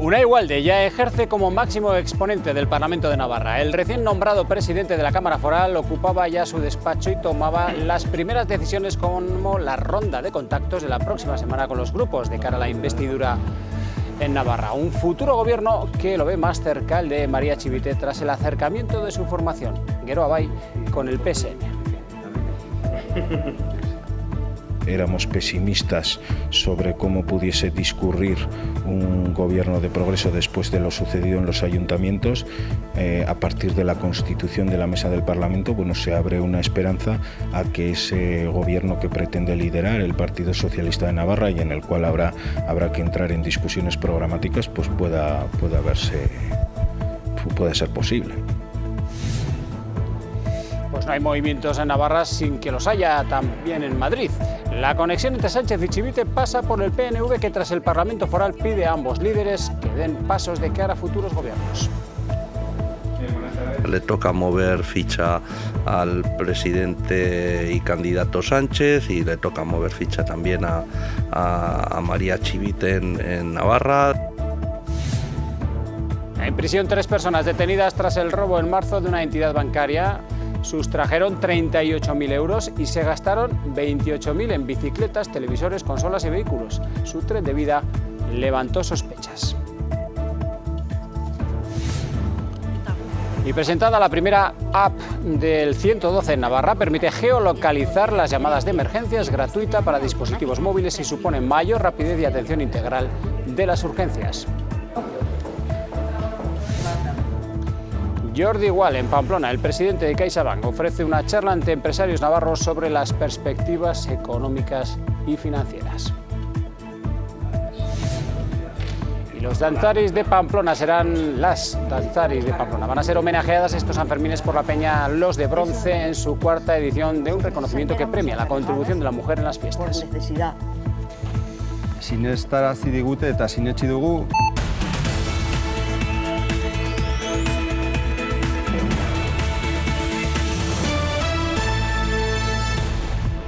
Unai Walde ya ejerce como máximo exponente del Parlamento de Navarra. El recién nombrado presidente de la Cámara Foral ocupaba ya su despacho y tomaba las primeras decisiones como la ronda de contactos de la próxima semana con los grupos de cara a la investidura en Navarra. Un futuro gobierno que lo ve más cerca el de María Chivite tras el acercamiento de su formación, Geroa Bai, con el PSN. Éramos pesimistas sobre cómo pudiese discurrir un gobierno de progreso después de lo sucedido en los ayuntamientos. A partir de la constitución de la Mesa del Parlamento, bueno, se abre una esperanza a que ese gobierno que pretende liderar el Partido Socialista de Navarra y en el cual habrá que entrar en discusiones programáticas, pues pueda ser posible. Pues no hay movimientos en Navarra sin que los haya también en Madrid. La conexión entre Sánchez y Chivite pasa por el PNV, que tras el Parlamento Foral pide a ambos líderes que den pasos de cara a futuros gobiernos. Le toca mover ficha al presidente y candidato Sánchez y le toca mover ficha también a María Chivite en Navarra. En prisión 3 personas detenidas tras el robo en marzo de una entidad bancaria. Sustrajeron 38.000 euros y se gastaron 28.000 en bicicletas, televisores, consolas y vehículos. Su tren de vida levantó sospechas. Y presentada la primera app del 112 en Navarra, permite geolocalizar las llamadas de emergencia, es gratuita para dispositivos móviles y supone mayor rapidez y atención integral de las urgencias. Jordi Gual, en Pamplona, el presidente de CaixaBank, ofrece una charla ante empresarios navarros sobre las perspectivas económicas y financieras. Y los danzaris de Pamplona van a ser homenajeadas estos Sanfermines por la Peña Los de Bronce en su 4ª edición de un reconocimiento que premia la contribución de la mujer en las fiestas. Sinestarazi digute eta sinetsi dugu